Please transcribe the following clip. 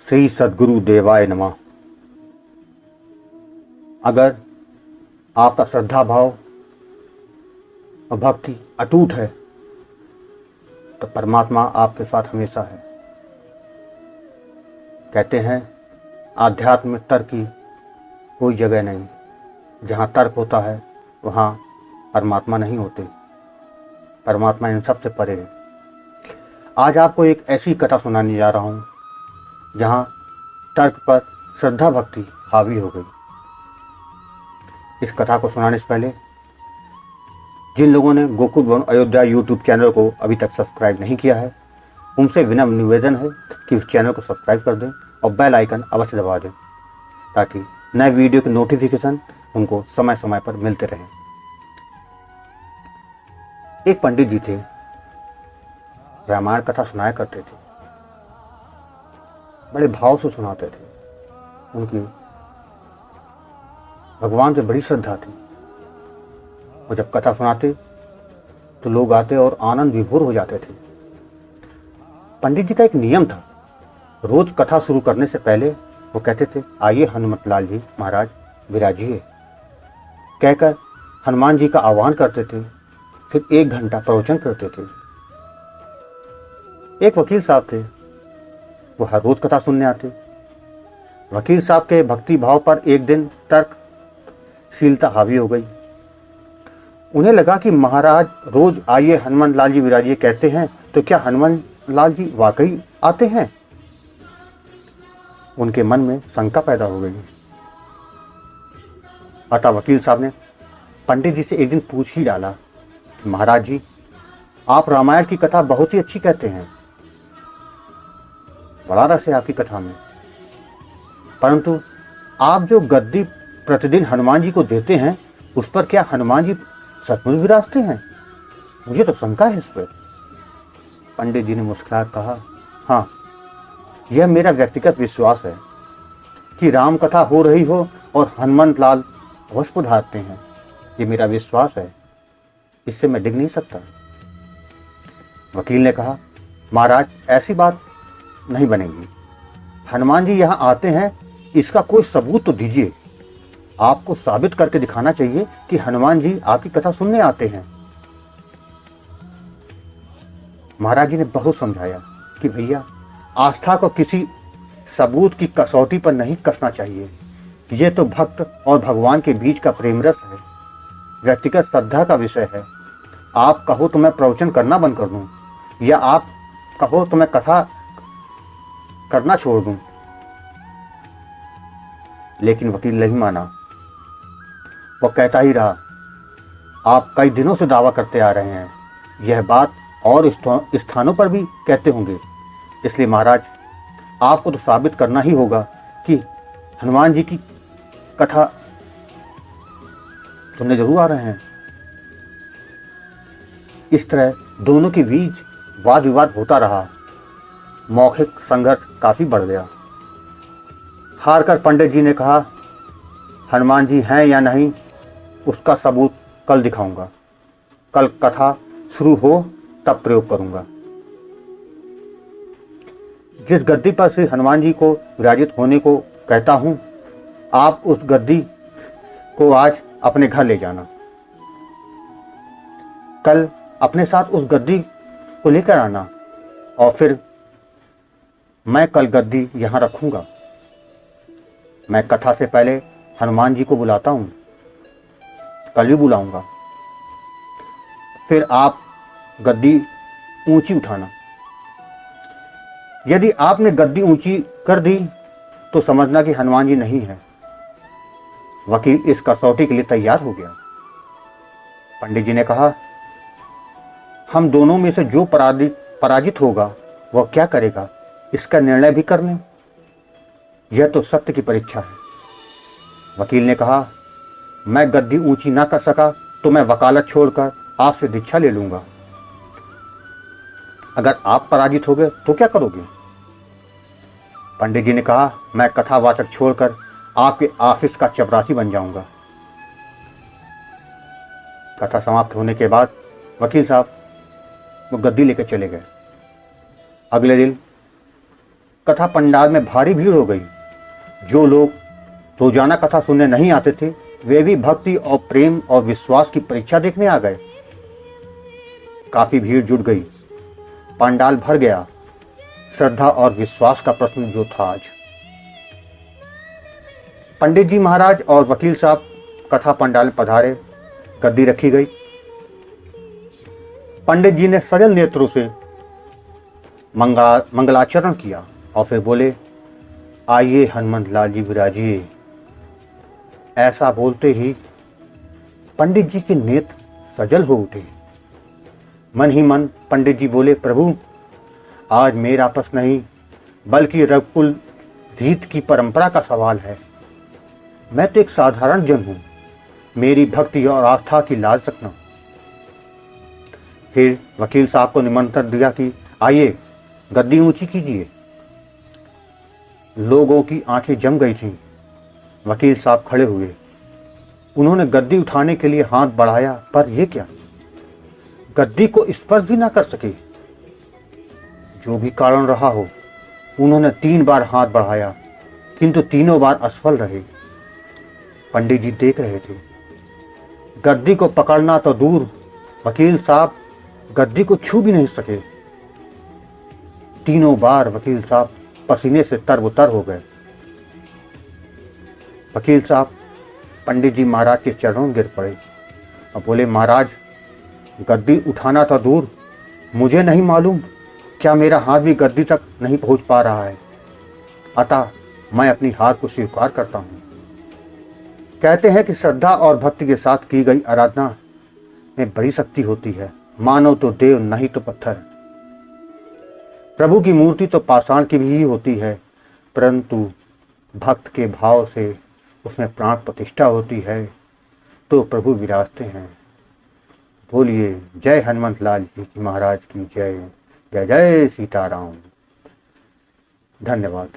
श्री सद्गुरु देवाय नमः। अगर आपका श्रद्धा भाव और भक्ति अटूट है तो परमात्मा आपके साथ हमेशा है। कहते हैं आध्यात्म में तर्क की कोई जगह नहीं। जहाँ तर्क होता है वहाँ परमात्मा नहीं होते। परमात्मा इन सब से परे है। आज आपको एक ऐसी कथा सुनाने जा रहा हूँ जहाँ तर्क पर श्रद्धा भक्ति हावी हो गई। इस कथा को सुनाने से पहले जिन लोगों ने Gokul one Ayodhya YouTube channel को अभी तक सब्सक्राइब नहीं किया है उनसे विनम्र निवेदन है कि उस चैनल को सब्सक्राइब कर दें और बेल आइकन अवश्य दबा दें ताकि नए वीडियो की नोटिफिकेशन उनको समय समय पर मिलते रहें। एक पंडित जी थे, रामायण कथा सुनाया करते थे, बड़े भाव से सुनाते थे। उनकी भगवान से बड़ी श्रद्धा थी और जब कथा सुनाते तो लोग आते और आनंद विभोर हो जाते थे। पंडित जी का एक नियम था, रोज कथा शुरू करने से पहले वो कहते थे, आइए हनुमतलाल जी महाराज विराजिए। कहकर हनुमान जी का आह्वान करते थे, फिर 1 घंटा प्रवचन करते थे। एक वकील साहब थे, वो हर रोज कथा सुनने आते। वकील साहब के भक्ति भाव पर एक दिन तर्कशीलता हावी हो गई। उन्हें लगा कि महाराज रोज आइए हनुमान लाल जी विराजिए कहते हैं तो क्या हनुमान लाल जी वाकई आते हैं? उनके मन में शंका पैदा हो गई। अतः वकील साहब ने पंडित जी से एक दिन पूछ ही डाला कि महाराज जी, आप रामायण की कथा बहुत ही अच्छी कहते हैं, बड़ा रस है आपकी कथा में, परंतु आप जो गद्दी प्रतिदिन हनुमान जी को देते हैं उस पर क्या हनुमान जी सचमुच विराजते हैं? मुझे तो शंका है इस पर। पंडित जी ने मुस्कुरा कहा, हाँ, यह मेरा व्यक्तिगत विश्वास है कि राम कथा हो रही हो और हनुमंत लाल अवश्य पधारते हैं। ये मेरा विश्वास है, इससे मैं डिग नहीं सकता। वकील ने कहा, महाराज ऐसी बात नहीं बनेगी। हनुमान जी यहाँ आते हैं, इसका कोई सबूत तो दीजिए। आपको साबित करके दिखाना चाहिए कि हनुमान जी आपकी कथा सुनने आते हैं। महाराज जी ने बहुत समझाया कि भैया, आस्था को किसी सबूत की कसौटी पर नहीं कसना चाहिए। ये तो भक्त और भगवान के बीच का प्रेम रस है, व्यक्तिगत श्रद्धा का विषय है। आप कहो तो मैं प्रवचन करना बंद कर दूं, या आप कहो तो मैं कथा करना छोड़ दूं। लेकिन वकील नहीं माना। वो कहता ही रहा, आप कई दिनों से दावा करते आ रहे हैं, यह बात और स्थानों पर भी कहते होंगे, इसलिए महाराज आपको तो साबित करना ही होगा कि हनुमान जी की कथा सुनने जरूर आ रहे हैं। इस तरह दोनों के बीच वाद विवाद होता रहा। मौखिक संघर्ष काफी बढ़ गया। हार कर पंडित जी ने कहा, हनुमान जी हैं या नहीं उसका सबूत कल दिखाऊंगा। कल कथा शुरू हो तब प्रयोग करूंगा। जिस गद्दी पर श्री हनुमान जी को विराजित होने को कहता हूं, आप उस गद्दी को आज अपने घर ले जाना। कल अपने साथ उस गद्दी को लेकर आना और फिर मैं कल गद्दी यहां रखूंगा। मैं कथा से पहले हनुमान जी को बुलाता हूं, कल भी बुलाऊंगा। फिर आप गद्दी ऊंची उठाना। यदि आपने गद्दी ऊंची कर दी तो समझना कि हनुमान जी नहीं है। वकील इस कसौटी के लिए तैयार हो गया। पंडित जी ने कहा, हम दोनों में से जो पराजित होगा वह क्या करेगा, इसका निर्णय भी कर लें। यह तो सत्य की परीक्षा है। वकील ने कहा, मैं गद्दी ऊंची ना कर सका तो मैं वकालत छोड़कर आपसे दीक्षा ले लूंगा। अगर आप पराजित हो गए तो क्या करोगे? पंडित जी ने कहा, मैं कथावाचक छोड़कर आपके ऑफिस का चपरासी बन जाऊंगा। कथा समाप्त होने के बाद वकील साहब वो गद्दी लेकर चले गए। अगले दिन कथा पंडाल में भारी भीड़ हो गई। जो लोग रोजाना कथा सुनने नहीं आते थे, वे भी भक्ति और प्रेम और विश्वास की परीक्षा देखने आ गए। काफी भीड़ जुट गई, पंडाल भर गया। श्रद्धा और विश्वास का प्रश्न जो था आज। पंडित जी महाराज और वकील साहब कथा पंडाल में पधारे। गद्दी रखी गई। पंडित जी ने सजल नेत्रों से मंगलाचरण किया और फिर बोले, आइए हनुमंत लाल जी विराजिए। ऐसा बोलते ही पंडित जी के नेत्र सजल हो उठे। मन ही मन पंडित जी बोले, प्रभु आज मेरा प्रश्न नहीं बल्कि रघुकुल धीत की परंपरा का सवाल है। मैं तो एक साधारण जन हूं, मेरी भक्ति और आस्था की लाज रखना। फिर वकील साहब को निमंत्रण दिया कि आइए गद्दी ऊंची कीजिए। लोगों की आंखें जम गई थीं। वकील साहब खड़े हुए। उन्होंने गद्दी उठाने के लिए हाथ बढ़ाया, पर यह क्या, गद्दी को स्पर्श भी ना कर सके। जो भी कारण रहा हो, उन्होंने 3 बार हाथ बढ़ाया, किंतु तीनों बार असफल रहे। पंडित जी देख रहे थे। गद्दी को पकड़ना तो दूर, वकील साहब गद्दी को छू भी नहीं सके। तीनों बार वकील साहब पसीने से तरबतर हो गए। वकील साहब पंडित जी महाराज के चरणों में गिर पड़े और बोले, महाराज गद्दी उठाना तो दूर, मुझे नहीं मालूम क्या मेरा हाथ भी गद्दी तक नहीं पहुंच पा रहा है, अतः मैं अपनी हार को स्वीकार करता हूं। कहते हैं कि श्रद्धा और भक्ति के साथ की गई आराधना में बड़ी शक्ति होती है। मानो तो देव नहीं तो पत्थर। प्रभु की मूर्ति तो पाषाण की भी होती है, परंतु भक्त के भाव से उसमें प्राण प्रतिष्ठा होती है तो प्रभु विराजते हैं। बोलिए जय हनुमंत लाल जी की महाराज की जय। जय जय सीताराम। धन्यवाद।